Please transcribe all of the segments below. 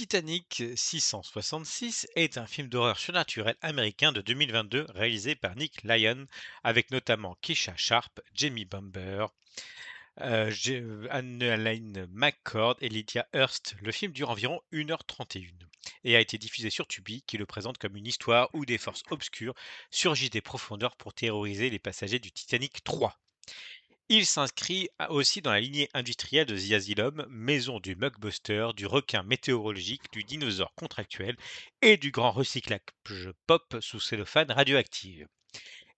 Titanic 666 est un film d'horreur surnaturel américain de 2022 réalisé par Nick Lyon avec notamment Keisha Sharp, Jamie Bamber, Anne-Elaine McCord et Lydia Hurst. Le film dure environ 1h31 et a été diffusé sur Tubi qui le présente comme une histoire où des forces obscures surgissent des profondeurs pour terroriser les passagers du Titanic 3. Il s'inscrit aussi dans la lignée industrielle de The Asylum, maison du mockbuster, du requin météorologique, du dinosaure contractuel et du grand recyclage pop sous cellophane radioactive.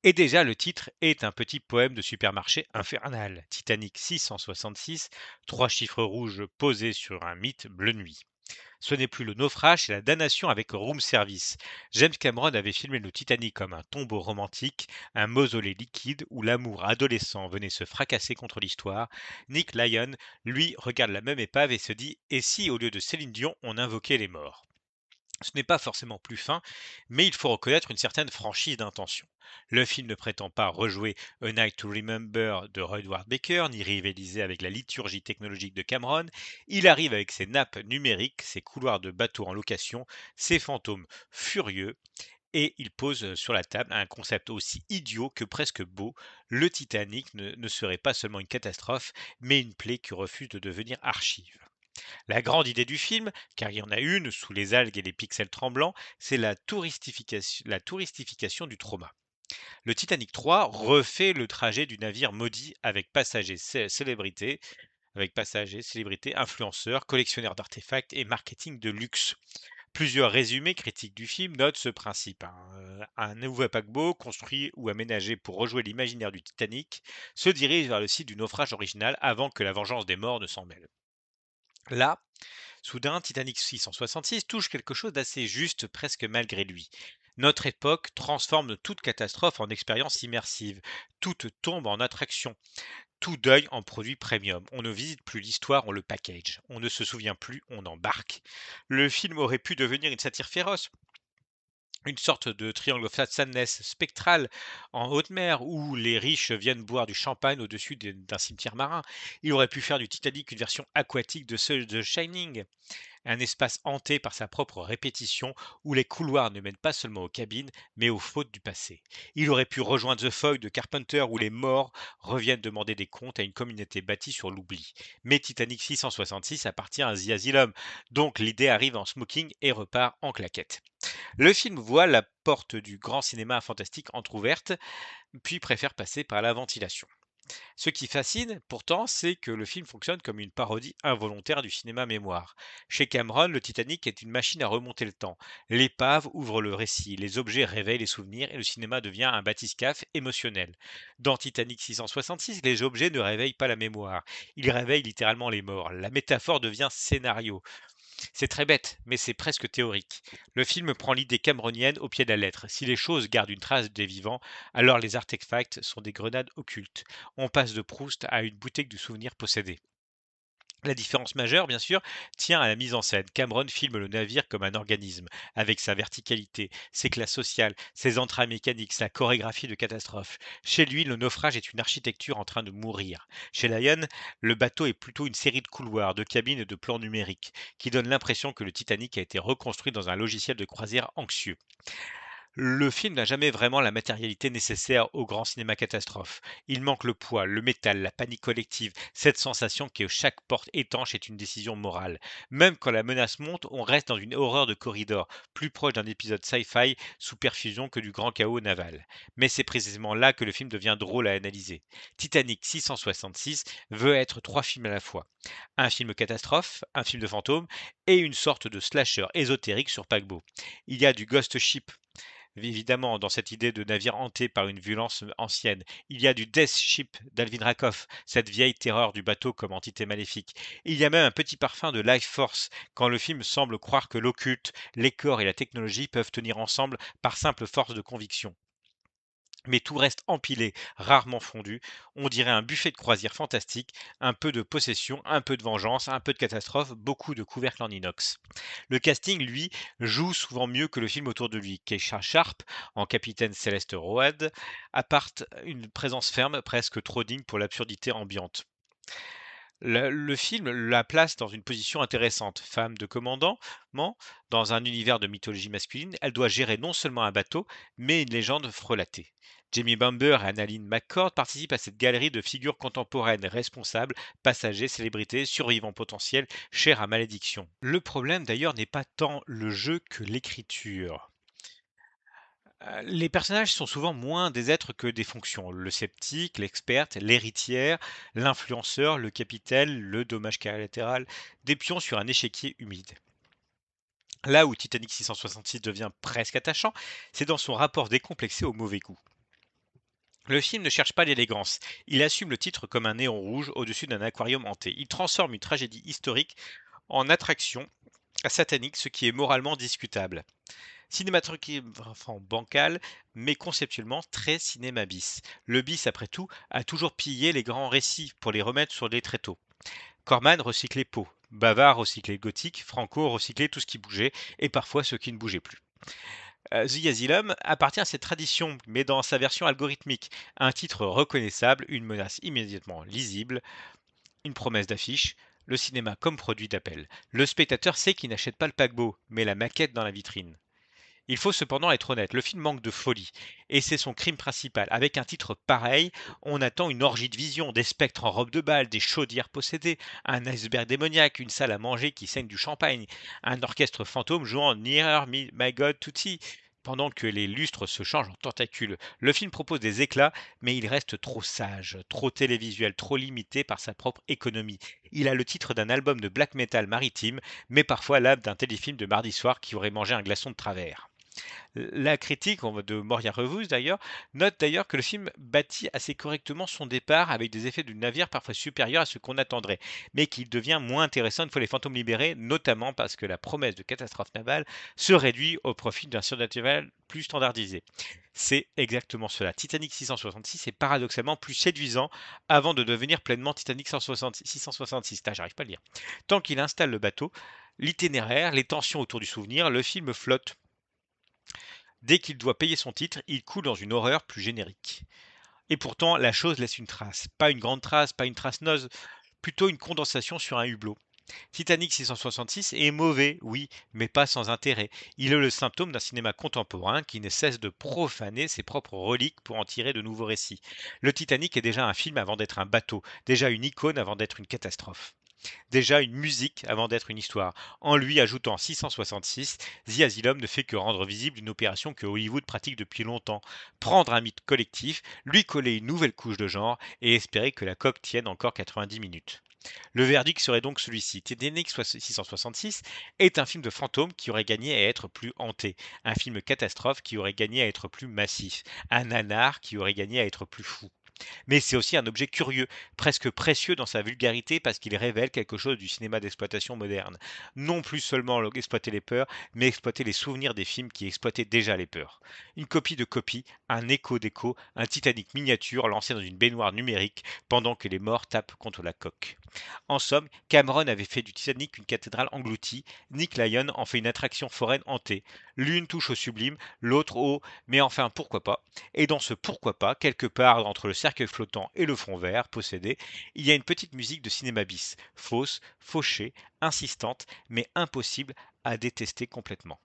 Et déjà, le titre est un petit poème de supermarché infernal. Titanic 666, trois chiffres rouges posés sur un mythe bleu nuit. Ce n'est plus le naufrage, c'est la damnation avec room service. James Cameron avait filmé le Titanic comme un tombeau romantique, un mausolée liquide où l'amour adolescent venait se fracasser contre l'histoire. Nick Lyon, lui, regarde la même épave et se dit: et si, au lieu de Céline Dion, on invoquait les morts? Ce n'est pas forcément plus fin, mais il faut reconnaître une certaine franchise d'intention. Le film ne prétend pas rejouer A Night to Remember de Edward Baker, ni rivaliser avec la liturgie technologique de Cameron. Il arrive avec ses nappes numériques, ses couloirs de bateaux en location, ses fantômes furieux, et il pose sur la table un concept aussi idiot que presque beau. Le Titanic ne serait pas seulement une catastrophe, mais une plaie qui refuse de devenir archive. La grande idée du film, car il y en a une sous les algues et les pixels tremblants, c'est la touristification du trauma. Le Titanic 3 refait le trajet du navire maudit avec passagers, célébrités, influenceurs, collectionneurs d'artefacts et marketing de luxe. Plusieurs résumés critiques du film notent ce principe, hein. Un nouveau paquebot, construit ou aménagé pour rejouer l'imaginaire du Titanic, se dirige vers le site du naufrage original avant que la vengeance des morts ne s'en mêle. Là, soudain, Titanic 666 touche quelque chose d'assez juste, presque malgré lui. Notre époque transforme toute catastrophe en expérience immersive, toute tombe en attraction, tout deuil en produit premium. On ne visite plus l'histoire, on le package. On ne se souvient plus, on embarque. Le film aurait pu devenir une satire féroce, une sorte de triangle of sadness spectral en haute mer où les riches viennent boire du champagne au-dessus d'un cimetière marin. Il aurait pu faire du Titanic une version aquatique de ceux de Shining, un espace hanté par sa propre répétition où les couloirs ne mènent pas seulement aux cabines, mais aux fautes du passé. Il aurait pu rejoindre The Fog de Carpenter où les morts reviennent demander des comptes à une communauté bâtie sur l'oubli. Mais Titanic 666 appartient à The Asylum, donc l'idée arrive en smoking et repart en claquette. Le film voit la porte du grand cinéma fantastique entr'ouverte, puis préfère passer par la ventilation. Ce qui fascine, pourtant, c'est que le film fonctionne comme une parodie involontaire du cinéma mémoire. Chez Cameron, le Titanic est une machine à remonter le temps. L'épave ouvre le récit, les objets réveillent les souvenirs et le cinéma devient un bathyscaphe émotionnel. Dans Titanic 666, les objets ne réveillent pas la mémoire, ils réveillent littéralement les morts. La métaphore devient scénario. C'est très bête, mais c'est presque théorique. Le film prend l'idée cameronienne au pied de la lettre. Si les choses gardent une trace des vivants, alors les artefacts sont des grenades occultes. On passe de Proust à une bouteille de souvenirs possédés. La différence majeure, bien sûr, tient à la mise en scène. Cameron filme le navire comme un organisme, avec sa verticalité, ses classes sociales, ses entrailles mécaniques, sa chorégraphie de catastrophe. Chez lui, le naufrage est une architecture en train de mourir. Chez Lyon, le bateau est plutôt une série de couloirs, de cabines et de plans numériques, qui donnent l'impression que le Titanic a été reconstruit dans un logiciel de croisière anxieux. Le film n'a jamais vraiment la matérialité nécessaire au grand cinéma catastrophe. Il manque le poids, le métal, la panique collective, cette sensation que chaque porte étanche est une décision morale. Même quand la menace monte, on reste dans une horreur de corridor, plus proche d'un épisode sci-fi sous perfusion que du grand chaos naval. Mais c'est précisément là que le film devient drôle à analyser. Titanic 666 veut être trois films à la fois. Un film catastrophe, un film de fantôme et une sorte de slasher ésotérique sur paquebot. Il y a du ghost ship évidemment, dans cette idée de navire hanté par une violence ancienne. Il y a du Death Ship d'Alvin Rakoff, cette vieille terreur du bateau comme entité maléfique. Il y a même un petit parfum de Life Force, quand le film semble croire que l'occulte, les corps et la technologie peuvent tenir ensemble par simple force de conviction. Mais tout reste empilé, rarement fondu. On dirait un buffet de croisière fantastique, un peu de possession, un peu de vengeance, un peu de catastrophe, beaucoup de couvercles en inox. Le casting, lui, joue souvent mieux que le film autour de lui. Keisha Sharp, en capitaine Céleste Road, apporte une présence ferme, presque trop digne pour l'absurdité ambiante. Le film la place dans une position intéressante. Femme de commandant, dans un univers de mythologie masculine, elle doit gérer non seulement un bateau, mais une légende frelatée. Jamie Bamber et Annalyn McCord participent à cette galerie de figures contemporaines, responsables, passagers, célébrités, survivants potentiels, chers à malédiction. Le problème d'ailleurs n'est pas tant le jeu que l'écriture. Les personnages sont souvent moins des êtres que des fonctions. Le sceptique, l'experte, l'héritière, l'influenceur, le capitaine, le dommage collatéral, des pions sur un échiquier humide. Là où Titanic 666 devient presque attachant, c'est dans son rapport décomplexé au mauvais goût. Le film ne cherche pas l'élégance, il assume le titre comme un néon rouge au-dessus d'un aquarium hanté. Il transforme une tragédie historique en attraction satanique, ce qui est moralement discutable. Cinématographiquement bancal, mais conceptuellement très cinéma bis. Le bis, après tout, a toujours pillé les grands récits pour les remettre sur les tréteaux. Corman recyclait Poe, Bavard recyclait Gothique, Franco recyclait tout ce qui bougeait, et parfois ce qui ne bougeait plus. The Asylum appartient à cette tradition, mais dans sa version algorithmique. Un titre reconnaissable, une menace immédiatement lisible, une promesse d'affiche, le cinéma comme produit d'appel. Le spectateur sait qu'il n'achète pas le paquebot, mais la maquette dans la vitrine. Il faut cependant être honnête, le film manque de folie, et c'est son crime principal. Avec un titre pareil, on attend une orgie de vision, des spectres en robe de bal, des chaudières possédées, un iceberg démoniaque, une salle à manger qui saigne du champagne, un orchestre fantôme jouant Nearer Me, My God Tutti, pendant que les lustres se changent en tentacules. Le film propose des éclats, mais il reste trop sage, trop télévisuel, trop limité par sa propre économie. Il a le titre d'un album de black metal maritime, mais parfois l'âme d'un téléfilm de mardi soir qui aurait mangé un glaçon de travers. La critique de Moria Reviews d'ailleurs note d'ailleurs que le film bâtit assez correctement son départ avec des effets du navire parfois supérieurs à ce qu'on attendrait, mais qu'il devient moins intéressant une fois les fantômes libérés, notamment parce que la promesse de catastrophe navale se réduit au profit d'un surnaturel plus standardisé. C'est exactement cela. Titanic 666 est paradoxalement plus séduisant avant de devenir pleinement Titanic 666. Ah, j'arrive pas à le lire. Tant qu'il installe le bateau, l'itinéraire, les tensions autour du souvenir, le film flotte. Dès qu'il doit payer son titre, il coule dans une horreur plus générique. Et pourtant, la chose laisse une trace. Pas une grande trace, pas une trace noise, plutôt une condensation sur un hublot. Titanic 666 est mauvais, oui, mais pas sans intérêt. Il est le symptôme d'un cinéma contemporain qui ne cesse de profaner ses propres reliques pour en tirer de nouveaux récits. Le Titanic est déjà un film avant d'être un bateau, déjà une icône avant d'être une catastrophe. Déjà une musique avant d'être une histoire. En lui ajoutant 666, The Asylum ne fait que rendre visible une opération que Hollywood pratique depuis longtemps. Prendre un mythe collectif, lui coller une nouvelle couche de genre et espérer que la coque tienne encore 90 minutes. Le verdict serait donc celui-ci. Titanic 666 est un film de fantôme qui aurait gagné à être plus hanté, un film catastrophe qui aurait gagné à être plus massif, un nanar qui aurait gagné à être plus fou. Mais c'est aussi un objet curieux, presque précieux dans sa vulgarité parce qu'il révèle quelque chose du cinéma d'exploitation moderne. Non plus seulement exploiter les peurs, mais exploiter les souvenirs des films qui exploitaient déjà les peurs. Une copie de copie, un écho d'écho, un Titanic miniature lancé dans une baignoire numérique pendant que les morts tapent contre la coque. En somme, Cameron avait fait du Titanic une cathédrale engloutie, Nick Lyon en fait une attraction foraine hantée. L'une touche au sublime, l'autre au mais enfin pourquoi pas. Et dans ce pourquoi pas, quelque part entre le cercueil flottant et le fond vert possédé, il y a une petite musique de cinéma bis, fausse, fauchée, insistante, mais impossible à détester complètement.